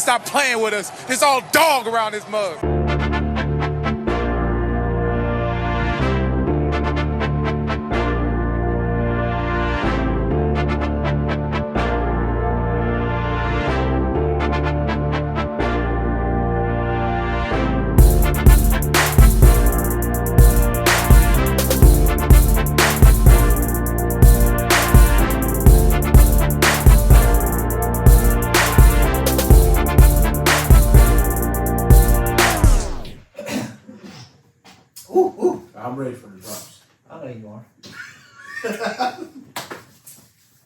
Stop playing with us. It's all dog around this mug. I'm ready for the drops. I know you are.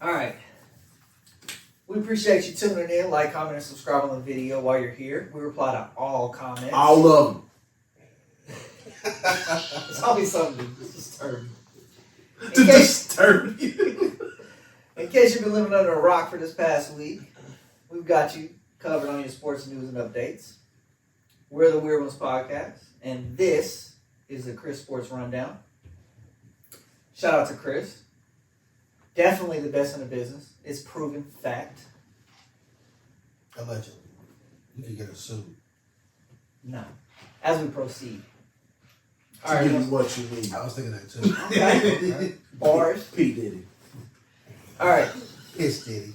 All right. We appreciate you tuning in. Like, comment, and subscribe on the video while you're here. We reply to all comments. All of them. It's always something to disturb you. To disturb you. In case you've been living under a rock for this past week, we've got you covered on your sports news and updates. We're the Weird Ones Podcast, and this is the Chris Sports Rundown. Shout out to Chris. Definitely the best in the business. It's proven fact. Allegedly. You can get a suit. No. As we proceed. To give you what you need. I was thinking that too. Okay. Bars. P. Diddy. All right. It's Diddy.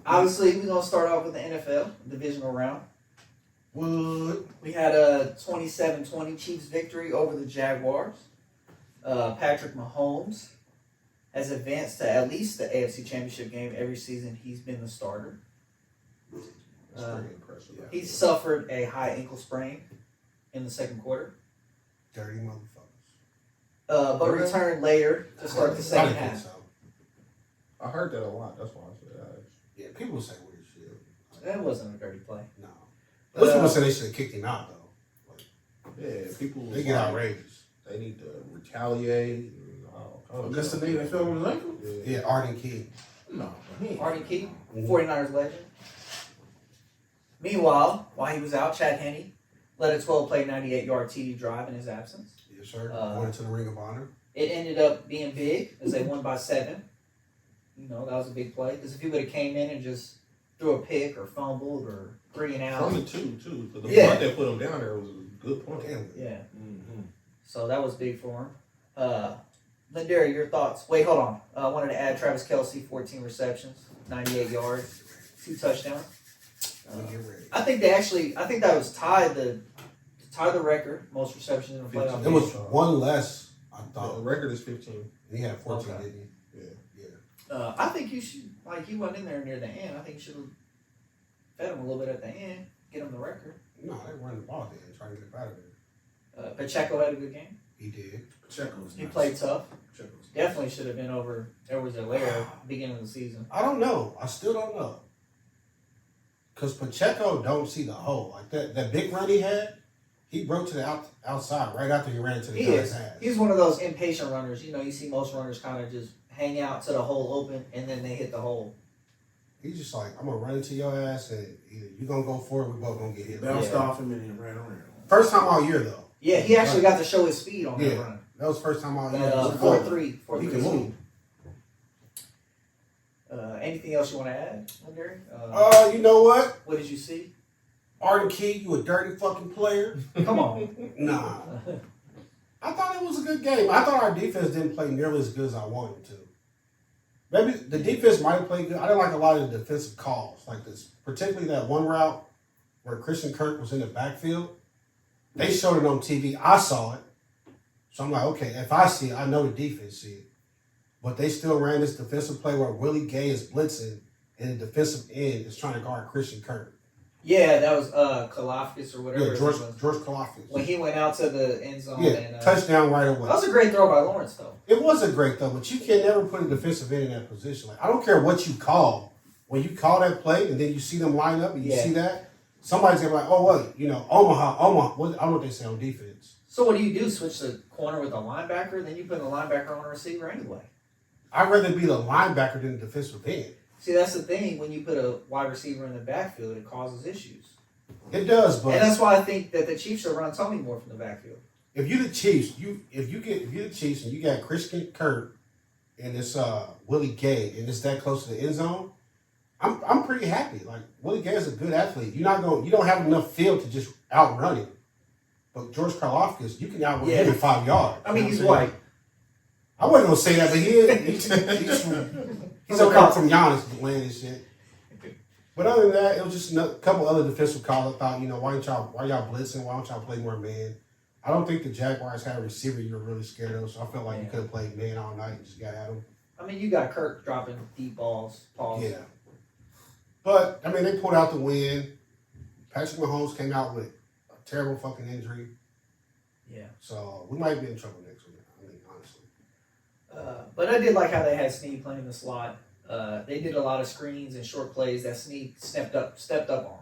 Obviously, we're going to start off with the NFL Divisional Round. What? We had a 27-20 Chiefs victory over the Jaguars. Patrick Mahomes has advanced to at least the AFC Championship game every season. He's been the starter. That's pretty impressive. He suffered a high ankle sprain in the second quarter, Dirty motherfuckers. but returned later to start the second I didn't half. think so. I heard that a lot. That's why I said that. Yeah, people say weird shit. That wasn't a dirty play. No. Most people say they should have kicked him out, though. Yeah, people. They get outrageous. They need to retaliate. And all kinds of That's the stuff. nigga that fell with his ankle? Yeah, Arden Key. No. He ain't. Arden Key, 49ers legend. Meanwhile, while he was out, Chad Henne led a 12-play, 98-yard TD drive in his absence. Yes, sir. Going to the Ring of Honor. It ended up being big as they won by 7. You know, that was a big play. Because if he would have came in and just threw a pick or fumbled or 3 and out. From the 2, too. But the Yeah. point that put him down there was a good point. Damn. Yeah. Mm-hmm. So that was big for him. Lindari, your thoughts? Wait, hold on. I wanted to add Travis Kelce, 14 receptions, 98 yards, 2 touchdowns. Get ready. I think that was tied the record, most receptions in a playoff It game. was one less, I The thought. record is 15. He had 14, Okay. didn't he? Yeah. Yeah. I think you should, like, he went in there near the end. I think you should have fed him a little bit at the end, get him the record. No, they run the ball then, trying to get him out of there. Pacheco had a good game. He did. Pacheco's He nice. played tough. Pacheco's nice. Definitely should have been over Edwards-Helaire beginning of the season. I don't know. I still don't know. Because Pacheco don't see the hole. Like that big run he had, he broke to the outside right after he ran into the He guy's is. ass. He's one of those impatient runners. You know, you see most runners kind of just hang out to the hole open, and then they hit the hole. He's just like, I'm going to run into your ass, and either you going to go for it, we both going to get hit. Bounced Yeah. off him and then ran around. First time all year, though. Yeah, he actually got to show his speed on that Yeah. run. That was the first time all year. That 4-3 He can move. Anything else you want to add, Gary? You know what? What did you see? Arden Key, you a dirty fucking player. Come on. Nah. I thought it was a good game. I thought our defense didn't play nearly as good as I wanted to. Maybe the defense might have played good. I didn't like a lot of the defensive calls, like this, particularly that one route where Christian Kirk was in the backfield. They showed it on TV. I saw it. So I'm like, okay, if I see it, I know the defense see it. But they still ran this defensive play where Willie Gay is blitzing and the defensive end is trying to guard Christian Kirk. Yeah, that was Kalafdis or whatever. Yeah, his George name was. Kalafdis. When he went out to the end zone. Yeah, and, touchdown right away. That was a great throw by Lawrence, though. It was a great throw, but you can never put a defensive end in that position. Like, I don't care what you call. When you call that play and then you see them line up and you see that, somebody's going to be like, oh, wait, you know, Omaha. I don't know what they say on defense. So what do? Switch the corner with a linebacker? Then you put the linebacker on a receiver anyway. I'd rather be the linebacker than the defensive end. See, that's the thing. When you put a wide receiver in the backfield, it causes issues. It does, but And that's why I think that the Chiefs should run Tony more from the backfield. if you're the Chiefs, if you're the Chiefs and you got Christian Kirk and this Willie Gay and it's that close to the end zone, I'm pretty happy. Like Willie Gay's a good athlete. You don't have enough field to just outrun him. But George Karlaftis, you can outrun him in 5 yards. I mean, he's white. I wasn't gonna say that, but he's okay from Giannis land and shit. But other than that, it was just a couple other defensive calls. I thought, why y'all blitzing? Why don't y'all play more man? I don't think the Jaguars had a receiver you were really scared of, so I felt like you could have played man all night and just got at him. I mean, you got Kirk dropping deep balls. Pause. Yeah. But, I mean, they pulled out the win. Patrick Mahomes came out with a terrible fucking injury. Yeah. So, we might be in trouble next week, I mean, honestly. But I did like how they had Snead playing the slot. They did a lot of screens and short plays that Snead stepped up on.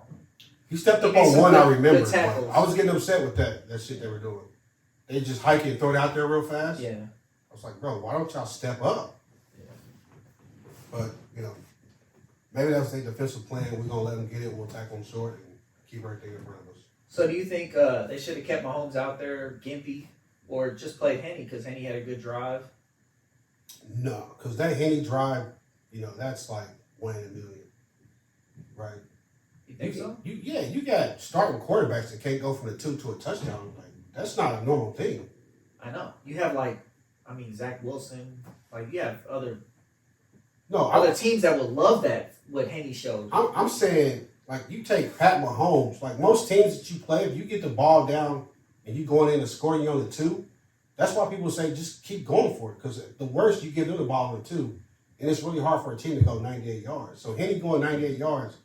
He stepped up on one, I remember. But I was getting upset with that shit they were doing. They just hike it and throw it out there real fast. Yeah. I was like, bro, why don't y'all step up? Yeah. But, maybe that's their defensive plan. We're going to let them get it. We'll tackle them short and keep everything in front of us. So do you think they should have kept Mahomes out there, gimpy, or just played Henny because Henny had a good drive? No, because that Henny drive, that's like 1 in a million. Right? You think so? You got starting quarterbacks that can't go from a 2 to a touchdown. Like, that's not a normal thing. I know. You have Zach Wilson. Like, you have other teams that would love that, what Henny showed. I'm saying, like, you take Pat Mahomes, like most teams that you play, if you get the ball down and you going in and scoring you on the 2, that's why people say just keep going for it. Because the worst, you give them the ball on the 2, and it's really hard for a team to go 98 yards. So Henny going 98 yards,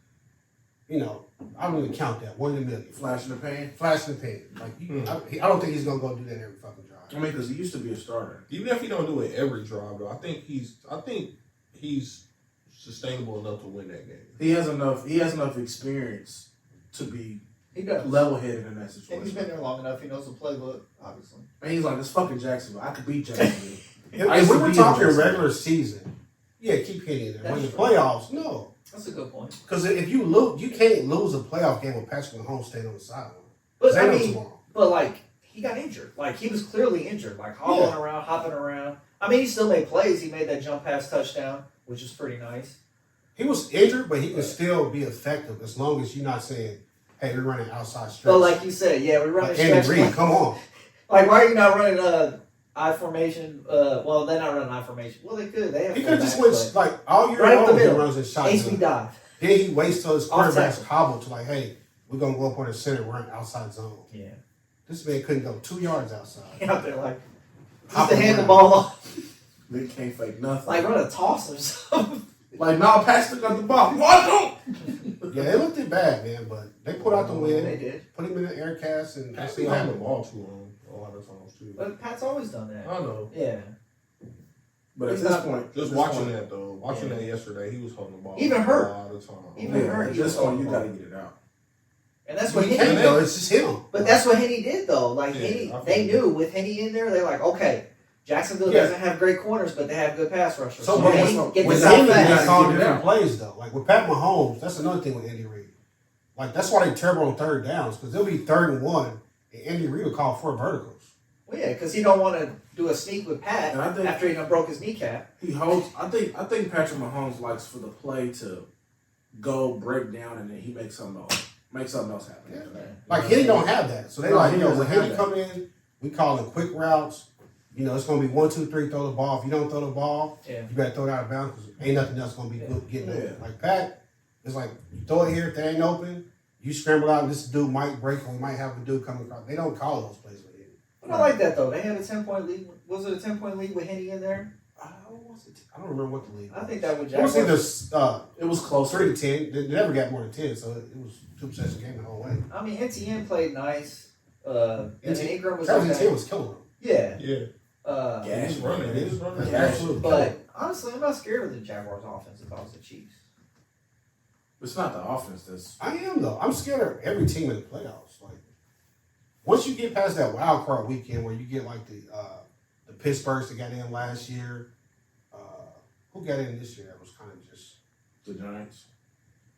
I don't even count that. 1 in a million. Flash in the pan. Flash in the pan. Like, I don't think he's going to go do that every fucking drive. I mean, because he used to be a starter. Even if he don't do it every drive, though, I think he's sustainable enough to win that game. He has enough experience to be level-headed in that situation. And he's been there long enough. He knows the playbook, obviously. And he's like, it's fucking Jacksonville. I could beat Jacksonville. If we were talking regular season, yeah, keep hitting it. When the playoffs, no. That's a good point. Because if you lose, you can't lose a playoff game with Patrick Mahomes staying on the sideline. But he got injured. Like, he was clearly injured. Like, around, hopping around. I mean, he still made plays. He made that jump pass touchdown, which is pretty nice. He was injured, but he can still be effective as long as you're not saying, hey, we're running outside stretch. But like you said, we're running Andy stretch. Reid, come on. Like, why are you not running I formation? Well, they're not running I formation. Well, they could. He could just went, like, all year right long, he runs his shotgun. HB dive. Then he waits till his quarterback's hobbled to like, hey, we're going to go up on the center, run outside zone. Yeah. This man couldn't go 2 yards outside. Out there, like, just to hand the ball off. They can't fake nothing. Like, run a toss or something. Like, now Patrick got the ball. What? Yeah, they looked it bad, man, but they put out the win. They did. Put him in the air cast and Pat's been having the ball too long a lot of times, too. But Pat's always done that. I know. Yeah. But at this point, just watching that, though, that yesterday, he was holding the ball even hurt. a lot of time. Even hurt. At this point, you got to get it out. And that's what Henny Henny though. It's just him. But that's what Henny did, though. Like, Yeah, they knew with Henny in there, they're like, okay, Jacksonville doesn't have great corners, but they have good pass rushers. So Henny, get with this out Henny, fast. they call different plays, though. Like, with Pat Mahomes, that's another thing with Andy Reid. Like, that's why they terrible on third downs, because they'll be 3rd and 1, and Andy Reid will call 4 verticals. Well, yeah, because he don't want to do a sneak with Pat And I think- after he done broke his kneecap. He holds. I think Patrick Mahomes likes for the play to go break down and then he makes something else happen. After that. Like, Henny don't have that. So they No, like, he when doesn't Henny have come in, we call it quick routes. It's going to be 1, 2, 3, throw the ball. If you don't throw the ball, you better throw it out of bounds because ain't nothing else going to be good getting open. Like, Pat, it's like, you throw it here, if they ain't open, you scramble out and this dude might break or we might have a dude coming across. They don't call those plays with Henny. But I like that, though. They had a 10-point lead. Was it a 10-point lead with Henny in there? I don't remember what the league was. I think that would It was Jaguars. either It was close. 3 to 10. They never got more than 10, so it was 2 possession game the whole way. I mean, NTN played nice. And Ingram was Travis okay. Etienne was killing them. Yeah. Yeah. He's running. He's running. Yeah, absolutely. But honestly, I'm not scared of the Jaguars' offense if I was the Chiefs. It's not the offense that's. I am, though. I'm scared of every team in the playoffs. Like, once you get past that wild card weekend where you get like the Pittsburghs that got in last year, who got in this year? That was kind of just The Giants.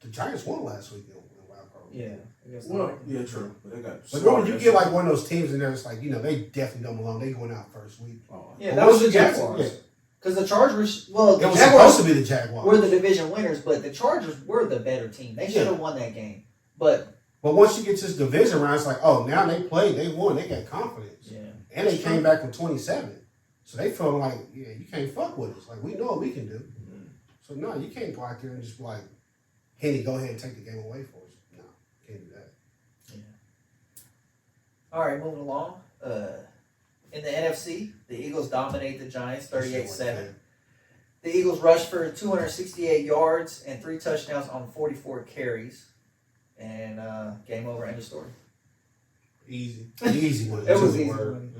the Giants won last week in wild card weekend. Yeah, true. But they got. But when you get like one of those teams in there, it's like they definitely don't belong. They going out first week. Oh, Yeah, that was the Jaguars. Yeah. Because the Chargers, well, It the was Jaguars supposed to be the Jaguars. were the division winners, but the Chargers were the better team. They should have won that game. But once you get to this division round, it's like, oh, now they played, they won, they got confidence. yeah, And they came back from 27. So they felt like, yeah, you can't fuck with us. Like, we know what we can do. So, no, you can't go out there and just be like, Henny, go ahead and take the game away for us. No, can't do that. yeah. All right, moving along. In the NFC, the Eagles dominate the Giants 38-7. The Eagles rushed for 268 yards and 3 touchdowns on 44 carries. And game over, end of story. Easy. Easy one. It was Easy easy. word.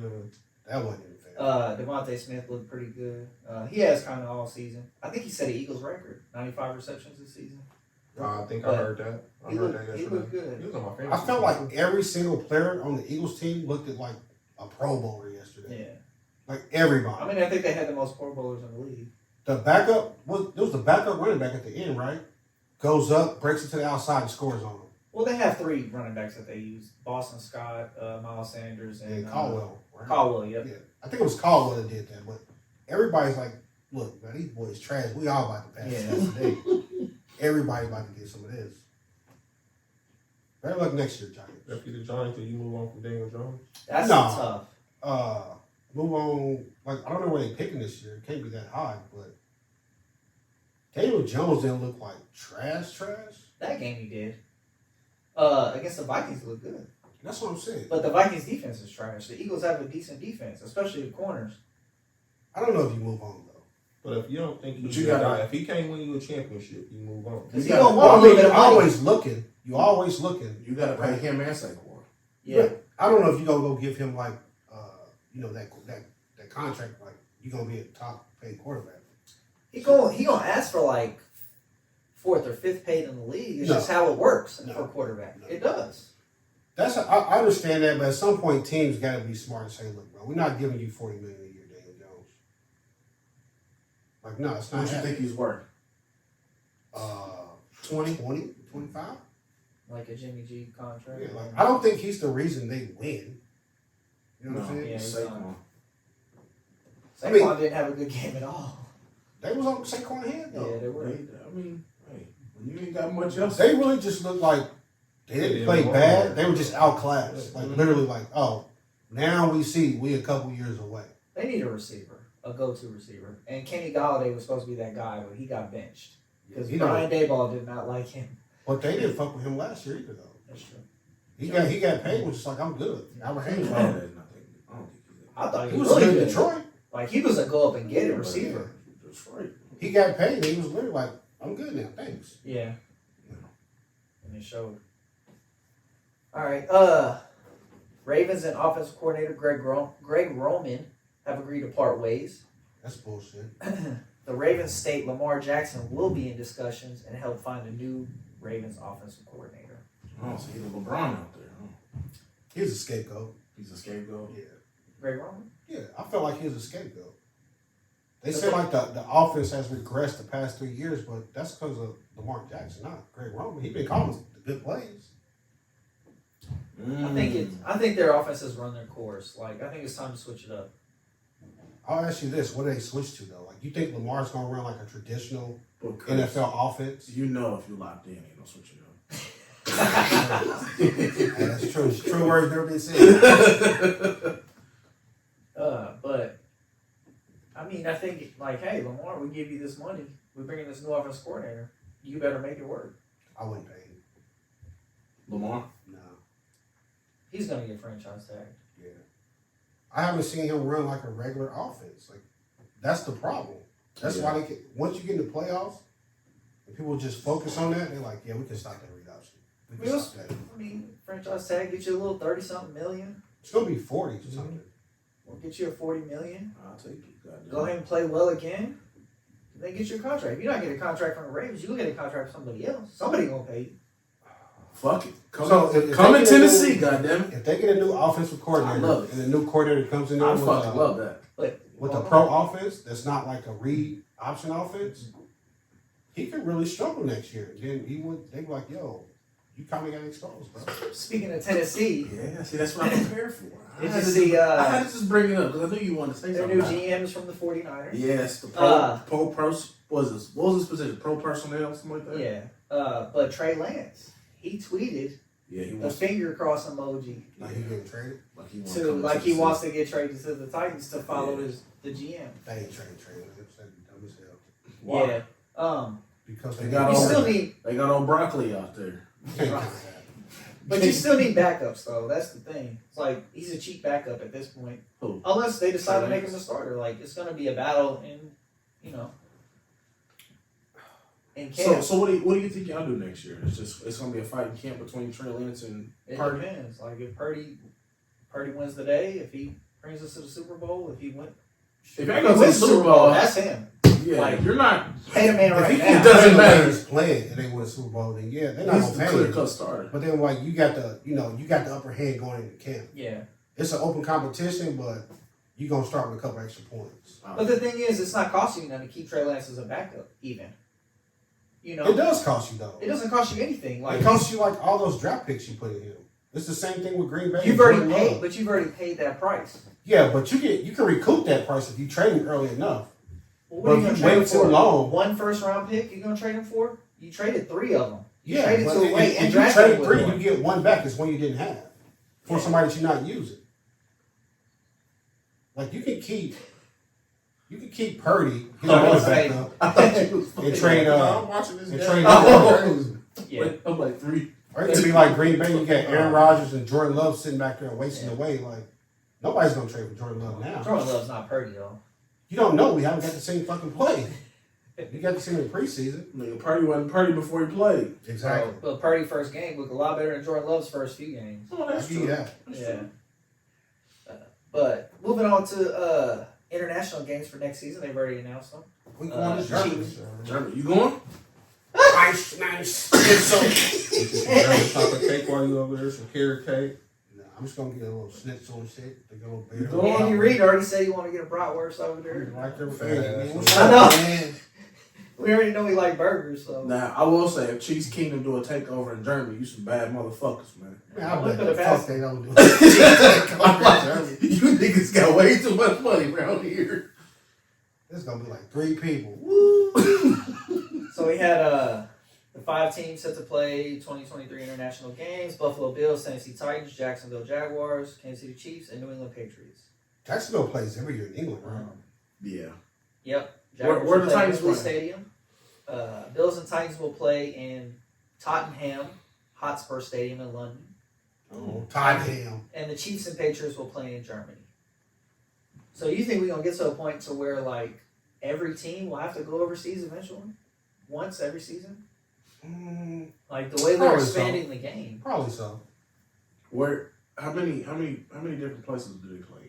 That wasn't even fair. Devontae Smith looked pretty good. He has kind of all season. I think he set an Eagles record, 95 receptions this season. I think I heard that. I heard that yesterday. He looked good. He was on my fantasy I felt team. like every single player on the Eagles team looked at like a Pro Bowler yesterday. Yeah. Like everybody. I mean, I think they had the most Pro Bowlers in the league. The backup it was the backup running back at the end, right? Goes up, breaks it to the outside, and scores on him. Well, they have 3 running backs that they use: Boston Scott, Miles Sanders, and Caldwell. Right? Caldwell, yep. Yeah, I think it was Caldwell that did that, but everybody's like, "Look, man, these boys trash. We all about to pass this today. Everybody about to get some of this." Better luck next year, Giants. If you the Giants, do you move on from Daniel Jones? That's No. tough. Move on. Like, I don't know where they picking this year. It can't be that high, but Daniel Jones didn't look like trash. That game he did. Against the Vikings looked good. That's what I'm saying. But the Vikings defense is trash. The Eagles have a decent defense, especially the corners. I don't know if you move on though. But if you don't think But he's you that gotta- guy, if he can't win you a championship, you move on. Because You he gotta- don't want a little bit of money. always looking. You always looking. You got to pay him and Saquon. Yeah. But I don't know if you're gonna go give him like, that contract. Like, you're gonna be a top paid quarterback. He gonna ask for like 4th or 5th paid in the league. It's No. just how it works No. for a quarterback. No. It does. I understand that, but at some point, teams got to be smart and say, "Look, bro, we're not giving you $40 million a year, Daniel Jones." Like, no, it's not. What you think he's worth? 20, 25? Like a Jimmy G contract. Yeah, like, I don't think he's the reason they win. You know what I'm No, saying? Yeah, he's Saquon. Saquon I didn't have a good game at all. They was on Saquon head though. Yeah, they were. I mean, hey, when you ain't got much else. They really just looked like they didn't play bad. They were just outclassed. Like, literally, like, oh, now we a couple years away. They need a receiver, a go-to receiver. And Kenny Galladay was supposed to be that guy, but he got benched. Because Brian Daboll did not like him. But they didn't fuck with him last year either, though. That's true. He got paid, was just like, I'm good. Albert Haynes, I don't think he's I thought he he was was really good in good. Detroit. Like, he was a go up and get it receiver. Detroit. He got paid, and he was literally like, I'm good now, thanks. Yeah. And it showed. All right. Ravens and offensive coordinator Greg Roman have agreed to part ways. That's bullshit. The Ravens state Lamar Jackson will be in discussions and help find a new Ravens offensive coordinator. Oh, so he's a LeBron out there, huh? He's a scapegoat. He's a scapegoat. Yeah. Greg Roman? Yeah, I felt like he was a scapegoat. They said like the offense has regressed the past 3 years, but that's because of Lamar Jackson, not Greg Roman. He been calling the good plays. I think their offense has run their course. Like, I think it's time to switch it up. I'll ask you this: what do they switch to though? Like, you think Lamar's gonna run like a traditional But Chris, NFL offense? you know if you locked in, ain't no switching up. Yeah, that's true. It's true words never been said. But I mean, I think like, hey, Lamar, we give you this money. We bring in this new offense coordinator. You better make it work. I wouldn't pay him. Lamar? No. He's gonna get franchise tag. Yeah. I haven't seen him run like a regular offense. Like, that's the problem. That's why once you get in the playoffs, and people just focus on that, they're like, yeah, we can stop that read option. We can stop that. I mean, franchise tag get you a little 30-something million. It's gonna be 40 or something. We'll get you a $40 million. I'll take it. Goddamn. Go ahead and play well again. Then get your contract. If you're not getting a contract from the Ravens, you will get a contract from somebody else. Somebody gonna pay you. Fuck it. Come they in get Tennessee, a new- goddammit. If they get a new offensive I coordinator love it. and a new coordinator comes in there I with, fucking love that. But with a pro offense that's not like a read option offense, he could really struggle next year. Then they'd be like, yo, you kind of got exposed, bro. Speaking of Tennessee, Yeah, see, that's what I'm prepared for. Did you see, I had to just bring it up because I knew you wanted to say their something. new about it. GM is from the 49ers. Yes, the what was this? What was his position? Pro personnel, something like that. Yeah. But Trey Lance, he tweeted Yeah, he a wants finger cross emoji Like he getting traded. like he wants to like he wants to get traded to the Titans to follow the GM. They ain't trading. That'd be dumb as hell. Why? Yeah. Because They they got You all still need, they got old broccoli out there. can't count but you still need backups though. That's the thing. It's like he's a cheap backup at this point, Who? unless they decide to Trey make Lance? him a starter. Like it's gonna be a battle in camp. So what do you think y'all do next year? It's gonna be a fight in camp between Trey Lance and It Purdy. depends. Like if Purdy wins the day, if he brings us to the Super Bowl, if he wins If they go to the Super Bowl, that's him. yeah, like, you're not. Pay the man If right he now. It doesn't matter. He's playing and they win a Super Bowl, then yeah, they're not He's gonna the pay clear him. cut starter. But then like you got the upper hand going into camp. Yeah. It's an open competition, but you're gonna start with a couple extra points. But the thing is, it's not costing you nothing to keep Trey Lance as a backup, even. You know, It does cost you though. it doesn't cost you anything. Like It costs you like all those draft picks you put in him. It's the same thing with Green Bay. you've and already Jordan paid, Love. but you've already paid that price. Yeah, but you can recoup that price if you trade him early enough. Well, But what are you if going to you trade him wait too for? long- One first round pick you're going to trade him for? You traded 3 of them. You Yeah, traded but to away if and you drafted trade with 3, one. you get 1 back. It's one you didn't have for somebody that you're not using. Like you can keep Purdy, get another back up, I thought you was and trade I'm watching this and game. trade Oh. Yeah. I'm like 3. Or it could be like Green Bay, you got Aaron Rodgers and Jordan Love sitting back there and wasting away. Like nobody's gonna trade for Jordan Love now. Jordan Love's not Purdy, though. You don't know. We haven't got the same fucking play. You got to see him in preseason. Nigga, Purdy wasn't Purdy before he played. Exactly. But Purdy's first game looked a lot better than Jordan Love's first few games. Oh, I that's give you true. that. That's Yeah. true. But moving on to international games for next season, they've already announced them. We going to Germany. Chiefs. Germany, you going? Nice. Some chocolate cake while you over there, some carrot cake. Nah, I'm just gonna get a little snitch on shit. To go You bear. going? Andy Reid already said he want to get a bratwurst over there. Right there with Fat Andy, ass. man. What's I up, know. man? We already know he like burgers, so. Now, I will say, if Chiefs Kingdom do a takeover in Germany, you some bad motherfuckers, man. Man, I Look bet at the the fuck pass. they don't do I'm like, it. you niggas got way too much money around here. There's gonna be like 3 people. So we had the 5 teams set to play 2023 international games: Buffalo Bills, Tennessee Titans, Jacksonville Jaguars, Kansas City Chiefs, and New England Patriots. Jacksonville plays every year in England, right? Yeah. Yep. Where Jaguars the will play at Titans Wembley play? Stadium. Bills and Titans will play in Tottenham Hotspur Stadium in London, Oh, Tottenham. and the Chiefs and Patriots will play in Germany. So you think we're gonna get to a point to where like every team will have to go overseas eventually, once every season? Like the way they're Probably so. expanding the game. Probably so. Where? How many different places do they play?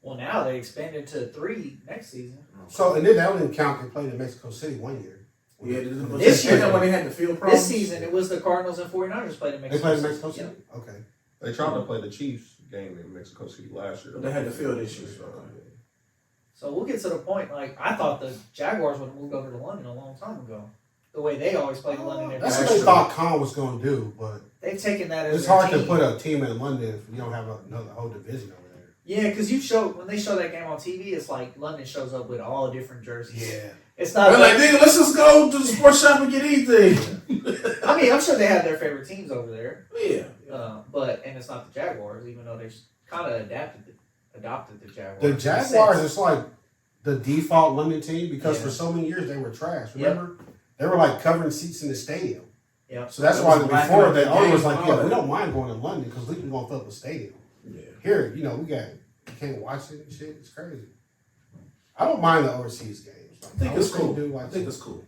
Well, now they expanded to 3 next season. So, and then that didn't count. They played in Mexico City 1 year. Yeah, This year- when they had the field problems. This season, it was the Cardinals and 49ers played in They Mexico. played in Mexico City? Yeah. Okay. They tried to play the Chiefs game in Mexico City last year. But they had the field issues. So we'll get to the point. Like I thought the Jaguars would have moved over to London a long time ago. The way they always played in London. That's every what they year. thought Khan was going to do, but They've taken that as it's their hard to team. put a team in London if you don't have another whole division over there. Yeah, because when they show that game on TV, it's like London shows up with all different jerseys. Yeah. It's not They're like, nigga, let's just go to the sports shop and get anything. I mean, I'm sure they have their favorite teams over there. Yeah. And it's not the Jaguars, even though they kind of adopted the Jaguars. The Jaguars, it's like the default London team because for so many years they were trash. Remember? They were like covering seats in the stadium. Yeah. So that's It why was black before and the white owner was games like, and yeah, all we that. don't mind going to London because we can go fill up a stadium. Yeah. Here, you can't watch it and shit. It's crazy. I don't mind the overseas games. Like, I think it's cool. Do, I like, think it's cool.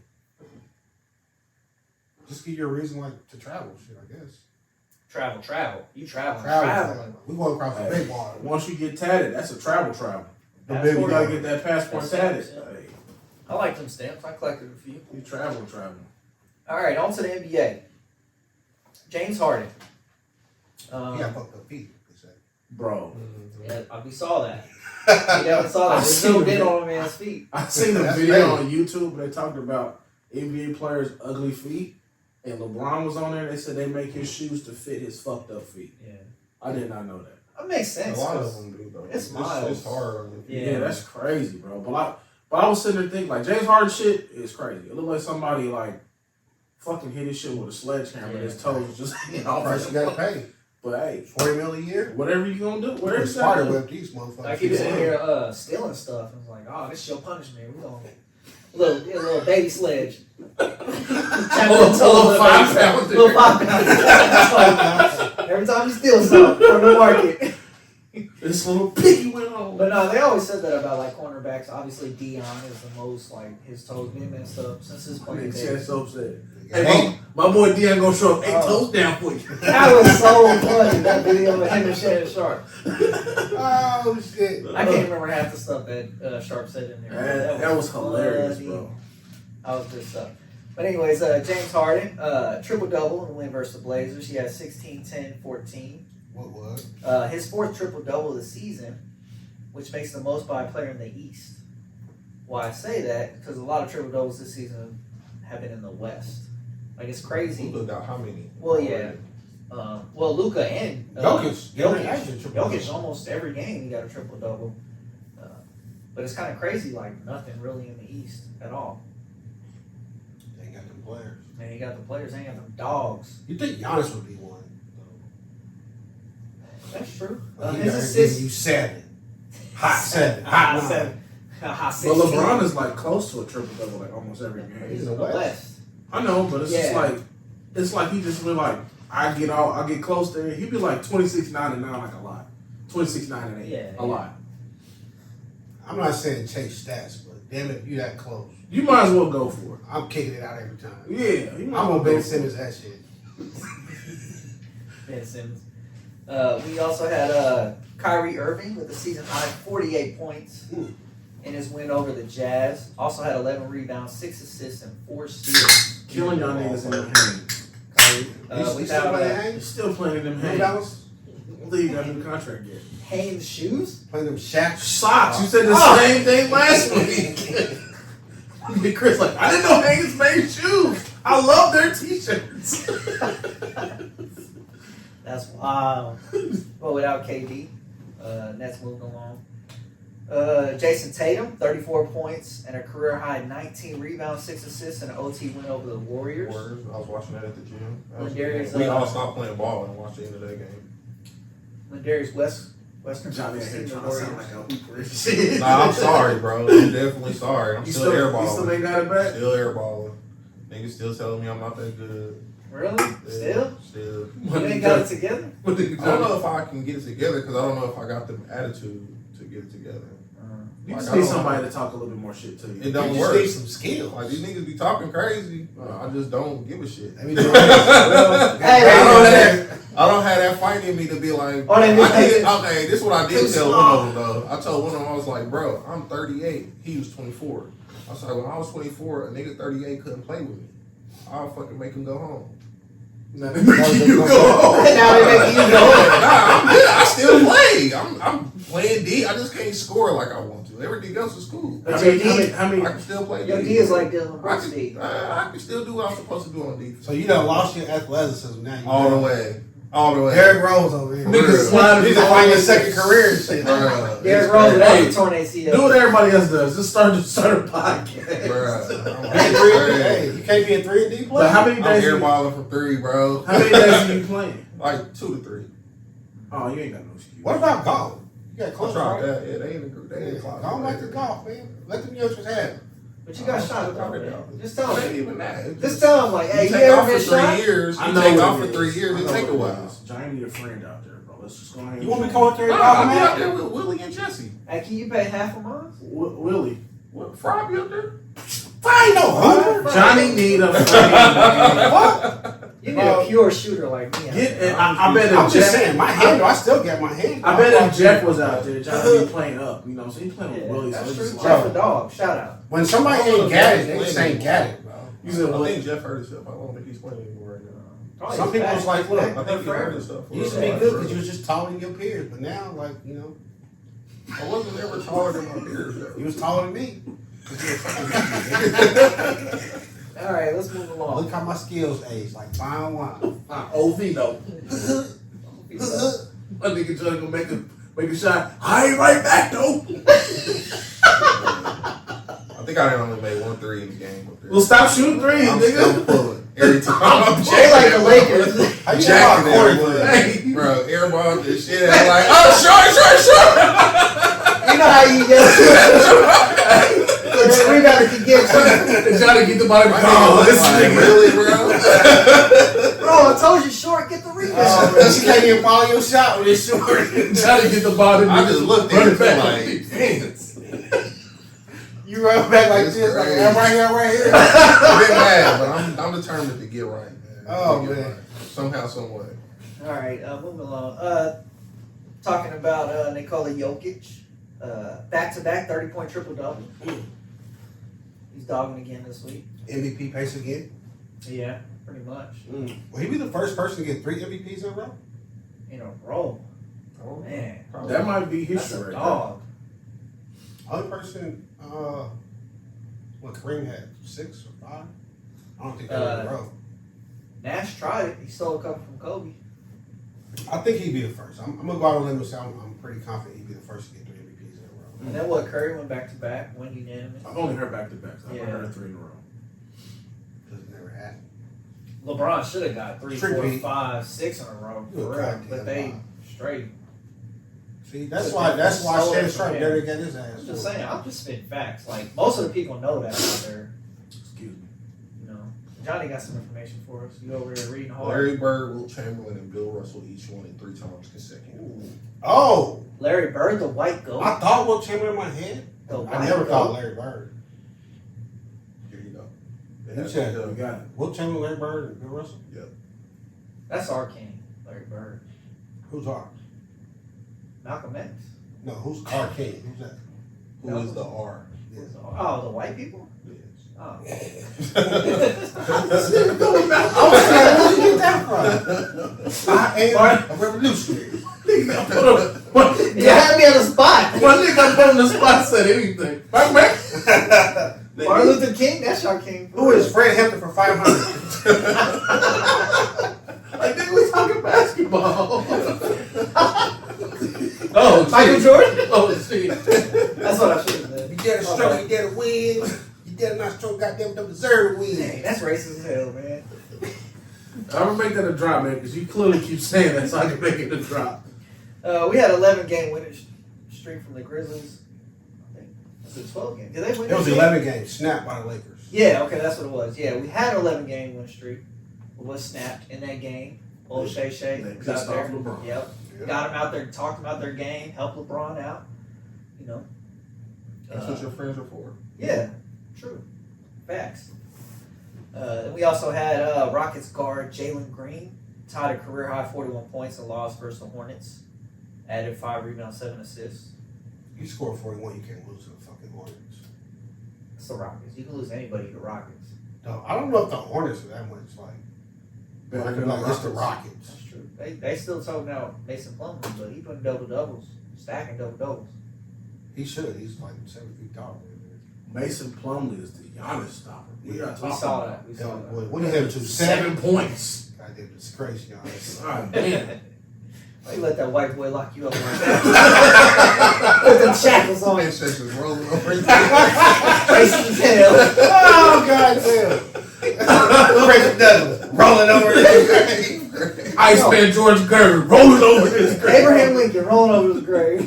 just give you a reason like to travel, shit, I guess. Travel. You traveling. Travel. We going across the big water. Once you get tatted, that's a travel. The That's big You what- gotta water. get that passport That's tatted. stamps, yeah. Hey, I like them stamps. I collected a few. you travel. All right, on to the NBA. James Harden. He got fucked up feet, they say. Bro. We saw that. We definitely saw that. I They seen zoomed in it. on a man's feet. I seen a That's video crazy. on YouTube where they talked about NBA players' ugly feet. and LeBron was on there. They said they make his shoes to fit his fucked up feet. Yeah. I did not know that. That makes sense. A lot of them do though. It's miles. It's hard. Yeah, that's crazy, bro. But I was sitting there thinking, like, James Harden shit is crazy. It looked like somebody, like, fucking hit his shit with a sledgehammer and his toes just hanging off. Price you gotta pay. But hey, $40 million a year. whatever you gonna do, whatever you Spider gotta do. web these motherfuckers. Like he was in here stealing stuff and was like, "Oh, this is your punishment. We're gonna little baby sledge, Little 5 pound. little 5 pound. Every time you steal something from the market." This little piggy went on. But no, they always said that about like cornerbacks. Obviously, Dion is the most like his toes been messed up since his playing Nigga, days. Chad so upset. Hey, my boy Dion gonna show up 8 toes down for you. That was so funny. That video of him and Shannon Sharp. Oh shit! I can't remember half the stuff that Sharp said in there. That was hilarious, funny. bro. That was good stuff. But anyways, James Harden, triple-double in the win versus the Blazers. He had 16, 10, 14. What was? His 4th triple-double of the season, which makes the most by a player in the East. Why I say that, because a lot of triple-doubles this season have been in the West. Like, it's crazy. Luka got how many? Well, yeah. Luka and Jokic, almost every game he got a triple-double. But it's kind of crazy, like, nothing really in the East at all. They got them players. And he got the players, they ain't got them dogs. You think Giannis would be one? That's true. He His got assists. you 7. Hot 7. Hot 9. 7. Hot But 16. LeBron is like close to a triple double like almost every game. He's in the West. I know, but it's just like he just been like I get close there. He'd be like 26, 9 and 9 like a lot. 26, 9 and 8. Yeah, a lot. I'm not saying chase stats, but damn it, you that close. You might as well go for it. I'm kicking it out every time. Yeah, you might I'm as well on go Ben for it. Simmons that shit. Ben Simmons. We also had Kyrie Irving with a season high 48 points in his win over the Jazz. Also had 11 rebounds, 6 assists, and 4 steals. Killing y'all niggas in them hands. Kyrie. You still playing He's Haynes? still playing in them hands. $100? I don't think he got a new contract yet. Hanes shoes? Playing them Shaq Socks. You said the same thing last week. Chris like, I didn't know Hanes made shoes. I love their t-shirts. That's wild. But without KD, Nets moving along. Jayson Tatum, 34 points and a career high 19 rebounds, 6 assists, and an OT win over the Warriors. I was watching that at the gym. Lindarius, We all stopped playing ball and watched the end of that game. Lindarius Western Johnny Conference here team, the trying to sound Warriors. like a hooper and shit. Nah, I'm sorry, bro. I'm definitely sorry. I'm You still still airballing. ain't got it back? Still airballing. Niggas still telling me I'm not that good. Really? Yeah, Still? Still. You ain't got it together? I don't know if I can get it together because I don't know if I got the attitude to get it together. You Like, just I need don't- somebody to talk a little bit more shit to you. It don't You work. just need some skills. Like these niggas be talking crazy. I just don't give a shit. I mean, well, Hey, I don't have that fight in me to be like. Oh, they be okay, this is what I did Too tell small. one of them though. I told one of them I was like, bro, I'm 38. He was 24. I was like, when I was 24, a nigga 38 couldn't play with me. I'll fucking make him go home. Now they make you go home. Now they make you go. Nah, I'm good. I still play. I'm playing D. I just can't score like I want to. Everything else is cool. But How your many- D, how many- I can still play your D. D is like Dylan I Brooks D. can, I can still do what I'm supposed to do on defense. so you done lost your athleticism now. You All the done- way. All the way. Derrick Rose over here. Niggas sliding Niggas find your second career and shit. Bruh, Derrick it's Rose crazy. without the torn ACL. Do what everybody else does. Just start a podcast. Bruh. Hey, you can't be a 3 and D But player. how many I'm days? airballing from 3, bro. How many days are you playing? Like 2 to 3. Oh, you ain't got no excuse. What about golf? You got I close tried right? that. Yeah, they in the group. They in the closet. I don't like the golf, man. Let them youngsters have it. But you got shot though, man. Just tell It ain't him. even that. Just tell him like, hey, You you take ever off for been 3 shot? years. I You know take what off it for 3 is. years. I It know take a what it while. is. Giant need a friend out there, bro. Let's just go ahead. You want me to come up there and Nah, golf, I'll be out man? there with Willie and Jesse. Hey, can you pay half a month? Willie. What? Fry be up there? I ain't no hooper. Johnny need a friend. Man. What? You need a pure shooter like me. I bet I'm if just Jeff, saying, my handle, I still got my hand. I bet if Jeff was out there, Johnny be playing up. You know, so he's playing with Willie. So That's it's true. just Jeff like, a dog. Shout out. When somebody ain't got it, they just ain't got it, bro. you said I what? think Jeff hurt himself. I don't think he's playing anymore right now. Probably Some his people back. was like, look, I think he hurt himself. you used to be good because you was just taller than your peers, but now, like, you know, I wasn't ever taller than my peers though. you was taller than me. All right, let's move along. Look how my skills age, like fine wine. OV though. My nigga Johnny gonna make a shot. I ain't right back though. I think I only made 1 3 in the game. Well, stop shooting threes, I'm nigga. pulling every time. I'm They like the Lakers. How you jacking know it, Corey? bro. Airball and shit. I'm like, oh, short. You know how you get the rebounder can get you. Johnny get the ball. Oh, this nigga. really, bro? Bro, I told you short, get the rebound. She can't even follow your shot with this short. Johnny get the ball. I just looked at it like, hands. You run back like It's this, like crazy. I'm right here, I'm right here. I'm a bit mad, but I'm determined to get right, man. Oh, Get man. right. Somehow, some way. All right, moving along. Talking about Nikola Jokic, back-to-back 30-point triple-double. He's dogging again this week. MVP pace again. Yeah, pretty much. Will he be the first person to get 3 MVPs in a row? In a row, Oh, man. probably. That might be That's history a right dog. Other person, what Kareem had 6 or 5? I don't think they were in a row. Nash tried it. He stole a couple from Kobe. I think he'd be the first. I'm gonna go out on a limb and say I'm pretty confident he'd be the first to get 3 MVPs in a row. And then what? Curry went back-to-back, won unanimous. I've only heard back to backs. I've Yeah. heard 3 in a row. Because it never happened. LeBron should have got 3, Straight 4, beat. 5, 6 in a row. Good For real. goddamn But they lie. straight. See, that's why Shannon Sharp never got his ass. I'm just saying, I'm just spitting facts. Like, most of the people know that out there. Excuse me. You know, Johnny got some information for us. You over there reading hard. Larry Bird, Will Chamberlain, and Bill Russell each won it 3 times consecutively. Oh, Larry Bird, the white goat. I thought Will Chamberlain in my head. The I white never goat. thought Larry Bird. Here you go. You said We got it. Will Chamberlain, Larry Bird, and Bill Russell. That's our king, Larry Bird. Who's our? Malcolm X. No, who's our king? Who's that? Who is the R? Yes. Oh, the white people? Yes. Oh. I was saying, where did you get that from? I am a revolutionary. You had me on the spot. One nigga put on the spot said anything. Martin Luther King, that's our king. Who is Fred Hampton for 500? Like, nigga, we talking basketball. Oh, Michael shit. Jordan? Oh, shit. That's what I should have said. You dare to stroke, you dare to win. You dare not stroke, goddamn, don't deserve to win. Dang, that's racist as hell, man. I'm gonna make that a drop, man, because you clearly keep saying that, so I can make it a drop. We had 11-game winning streak from the Grizzlies. I think it was a 12 game. Did they win? It was this game? 11 games, snapped by the Lakers. Yeah, okay, that's what it was. Yeah, we had an 11-game win streak. It was snapped in that game. Old Shay They was out pissed there. off LeBron. Yep. Got him out there, talked about their game, helped LeBron out. You know. That's what your friends are for. Yeah, true. Facts. We also had Rockets guard Jalen Green, tied a career-high 41 points and lost versus the Hornets. Added 5 rebounds, 7 assists. You score 41, you can't lose to the fucking Hornets. It's the Rockets. You can lose anybody to the Rockets. No, I don't know if the Hornets are that much it's the Rockets. That's true. They still talking about Mason Plumlee, but he putting double-doubles, stacking double-doubles. He should. He's like 7 feet tall. Mason Plumlee is the Giannis stopper. We saw that. We saw Hell, that. what did he have to 7 points. Goddamn, it's crazy, guys. God damn. Why you let that white boy lock you up like that? Put them shackles on. Man, shit was rolling over. Crazy as hell. Oh, goddamn. Crazy Douglas rolling over his grave. Iceman George Gervin rolling over his grave. Abraham Lincoln rolling over his grave.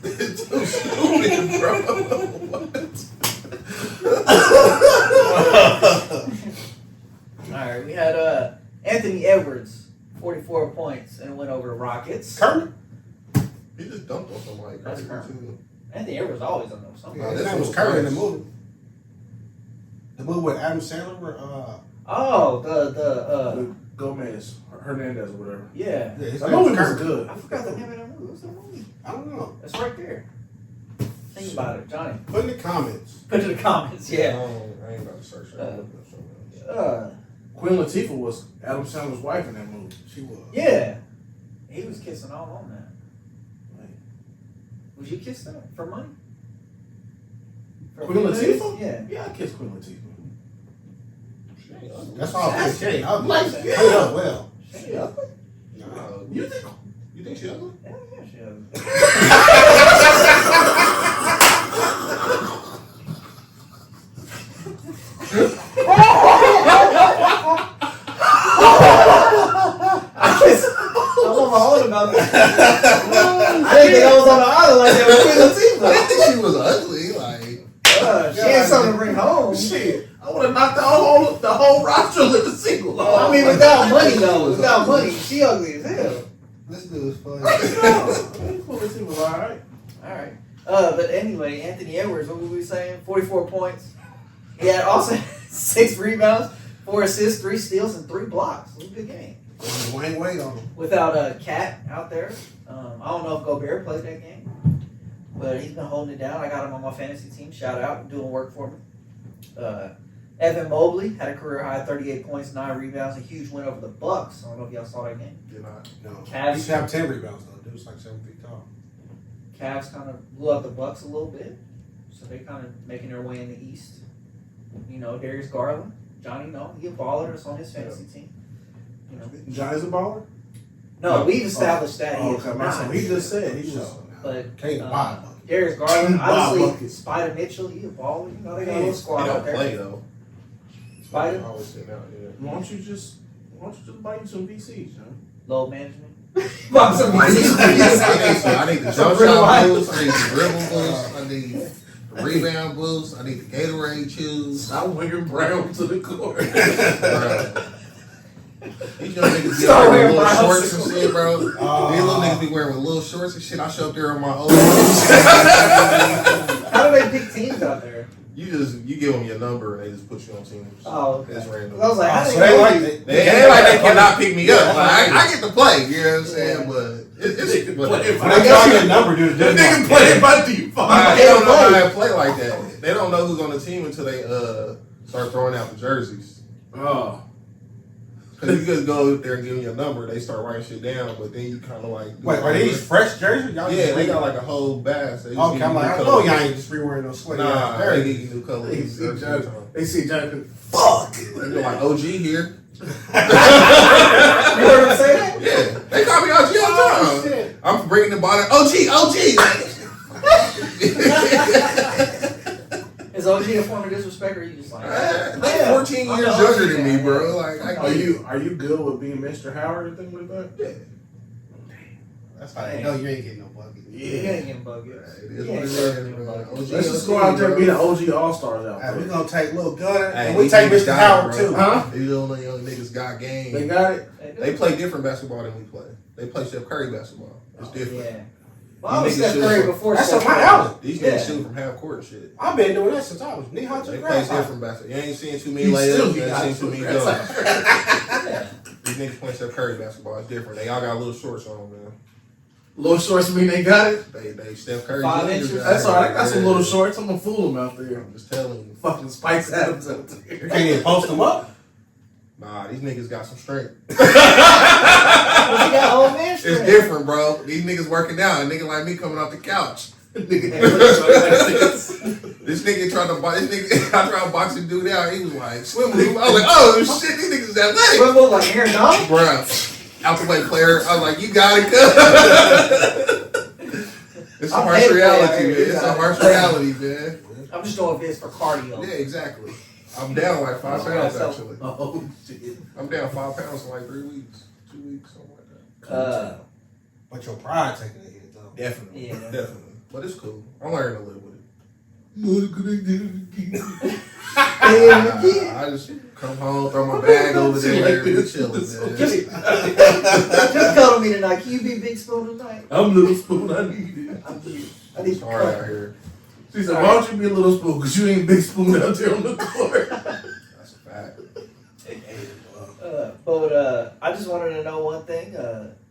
It's so stupid, bro. Alright, we had Anthony Edwards, 44 points, and went over the Rockets. Kermit? He just dumped on somebody. That's Crazy, Kermit. too. Anthony Edwards always on those. Yeah, this his name was was Kermit in the nice. movie. The movie with Adam Sandler? Oh, the Gomez, Hernandez, or whatever. yeah. Yeah, his That name movie was was Kermit. good. I forgot the name of that movie. What's that movie? I don't know. It's right there. Think about it, Johnny. Put in the comments. Put it in the comments. Yeah. I ain't about to search that. I'm looking at something else. Queen Latifah was Adam Sandler's wife in that movie. She was. Yeah. He was kissing all on that. Like, Would you kiss that for money? For Queen a few Latifah? minutes? Yeah. Yeah, I kissed Queen Latifah. That's all I'm saying. She ain't ugly. Like, Play yeah. up well. She ugly? You think? You think she ugly? Yeah, she ugly. I want my own about that. I didn't think I was on the island like that with Queen I didn't Latifah. think she was ugly. Like, She ain't something to bring home. Shit, I would have knocked the whole roster with the single. I mean, without money though. Without money, she ugly as hell. This dude's funny. was all right. All right. But anyway, Anthony Edwards, what were we saying? 44 points. He had also 6 rebounds, 4 assists, 3 steals, and 3 blocks. It was a good game. Dwayne Wade on him. Without Cat out there, I don't know if Gobert played that game, but he's been holding it down. I got him on my fantasy team. Shout out, doing work for me. Evan Mobley had a career high 38 points, 9 rebounds, a huge win over the Bucks. I don't know if y'all saw that game. did not. No. Cavs- He should have 10 rebounds, though. Dude's like 7 feet tall. Cavs kind of blew out the Bucks a little bit, so they kind of making their way in the East. You know, Darius Garland, Johnny, he a baller. It's on his fantasy team. You know, Johnny's a baller. no, we've established that he is Okay, not. he just said he was. But Can't buy a bucket. Darius Garland, Bob obviously, Bucket. Spider Mitchell, he a baller. You know, they got a little He squad out don't there. play though. Spider, Always sitting out. Yeah. Why don't you just buy you some VCs, John? load management. Buy some I VCs. need the Some jump real shot life. boost. I need the dribble boost. I need the rebound boost. I need the Gatorade chews. Stop wearing brown to the court. Bro. These young niggas be Start wearing wearing little brown shorts and suits. shit, bro. These little niggas be wearing with little shorts and shit. I show up there on my own. How do they pick teams out there? You give them your number and they just put you on teams. Oh, okay. It's random. I was like, how So do they they like like it. They ain't like they cannot pick me up. Yeah, Like, I get to play, you know what I'm saying? But it's Play but it When they call you a number, dude, That nigga playing by default. they don't know how to play like that. They don't know who's on the team until they start throwing out the jerseys. Oh, Because you just go up there and give them your number, they start writing shit down, but then you kind of like... Wait, are these fresh jerseys? Y'all Yeah, they got like a whole bass. They just Okay, give I'm you like, new I know colors. y'all ain't just re-wearing those sweaty Nah, ass they jerseys. give you new colors. they see Johnny. They see Johnny. Fuck! They be like, OG here. You heard him say that? Yeah, they call me OG all the time. I'm bringing the ball. OG. Is OG a form of disrespect, or are you just like, They 14 years younger than me, bro. Like, I Are get you good with being Mr. Howard and things like that? Yeah. That's how they know you ain't getting no bucket. you ain't getting bugged? It is what it is, bro. OG, Let's just go out there and be the OG All Stars out Hey, there. we gonna take Lil Gunner Hey, and we these take niggas Mr. got it, Howard bro. too. Huh? These little young niggas got game. They got it. They play different basketball than we play. They play Steph Curry basketball. It's different. Yeah. Well, I was These niggas Steph Curry shoot- before That's Steph up my Curry. alley. These Yeah. niggas shoot from half court and shit. I've been doing that since I was knee high to They the play grass. different basketball. You ain't seen too many You still layups. be You ain't high seen to too the many grass. dunks. Yeah. These niggas playing Steph Curry basketball. It's different. They all got little shorts on, man. Little shorts mean they got it. They Steph Curry. 5 juniors inches. out That's here. all right. I got some Yeah. little shorts. I'm gonna fool them out there. I'm just telling you. Fucking Spice Adams out You there. can't even post them up. Nah, these niggas got some strength. But you got old man It's strength. different, bro. These niggas working out. A nigga like me coming off the couch. Nigga had little shorts like this. This nigga tried to box. I tried to box a dude out. He was like swimming. I was like, oh shit, these niggas is athletic. What look like Aaron Donald? Bruh, out the way, player. I was like, you got it, cuz. It's a I'm harsh dead, reality, player. man. It's a harsh reality, man. I'm just doing this for cardio. Yeah, exactly. I'm down like 5 pounds, actually. Oh shit. I'm down 5 pounds in like 3 weeks. 2 weeks, something like that. But your pride taking a hit though. Definitely. Yeah. Definitely. But it's cool. I'm learning to live with it. I just come home, throw my bag over there, and be chilling, man. Just cuddle me tonight. Can you be Big Spoon tonight? I'm Little Spoon. I need it. I need It's hard out here. She said, "Why don't you be a Little Spoon? Because you ain't Big Spoon out there on the court." That's a fact. But I just wanted to know one thing.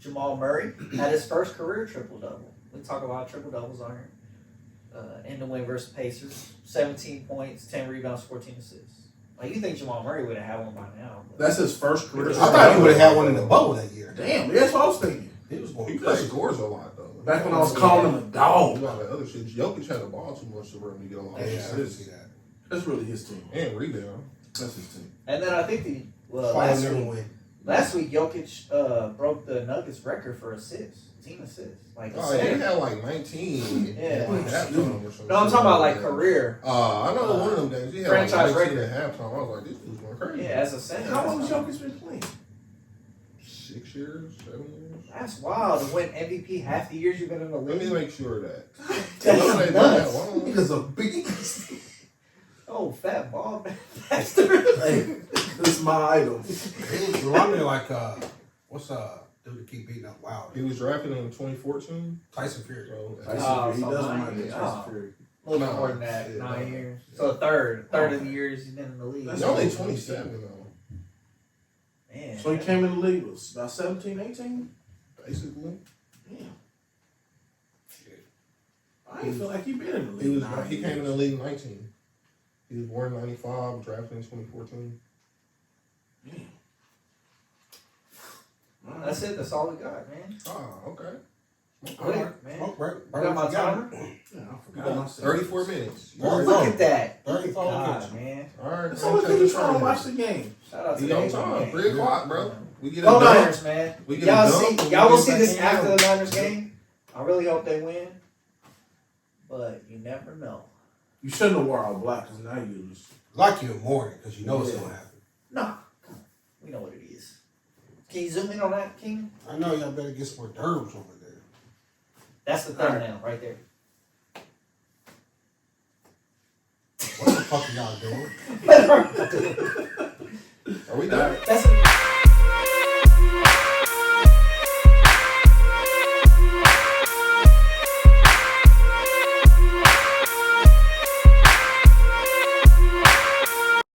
Jamal Murray had his first career triple-double. We talk about triple-doubles on here. In the win versus Pacers. 17 points, 10 rebounds, 14 assists. Like, you think Jamal Murray would have had one by now. But That's his first career. I thought he would have had one in the bubble that year. Damn, that's what I was thinking. He was going He crazy. scores a lot, though. Back when I was calling him a A dog. lot of other shit. Jokic had the ball too much to run to get a lot of Yeah, I can assists see that. That's really his team. and rebound. That's his team. And then I think last week Jokic broke the Nuggets record for assists, team assists. Like Oh, yeah, he had like 19. Yeah. Like halftime or something. No, I'm talking about like career. I know one of them games. He had Franchise like 19 record. at halftime. I was like, this dude's going crazy. Yeah, as a center. How long has Jokic been playing? 6 years, 7 years. That's wild to win MVP half the years you've been in the Let league. me make sure of that. That's nuts. Nigga's a beast. Oh, fat ball bastard. Hey, this is my idol. It remind me of like what's dude that keep beating up Wild? He was drafted in 2014. Tyson Fury. So, Tyson Oh, Fury, he so does nine remind me of years. Tyson Oh. Fury. A little bit No, more than that, yeah, 9 no. years. So a third of the years he's been in the league. That's he's only all. 27 though, Man, So he came in the league was about 17, 18? basically. Damn. I didn't feel like he been in the league. He came in the league in 19. He was born in 95, drafted in 2014. that's it. That's all we got, man. Ah, okay. Quick, man. Smoke break. You got my timer? Yeah, I forgot. I said- 34 minutes. Oh, look at that. 34 God, pitches. man. All right. That's all man, we take trying to your watch turn. the game. Shout out to He the on A's, time. man. 3 o'clock, bro. We get a Go dunk. Niners, man. We get Y'all a see, dunk. y'all will We see get this back after in. the Niners game. I really hope they win, but you never know. You shouldn't have wore all black because now you lose. Like you in morning because you know it's Yeah. gonna happen. Nah, come on. We know what it is. Can you zoom in on that, King? I know y'all better get some more derbs over there. That's the thumbnail right there. What the fuck are y'all doing? Are we done? That's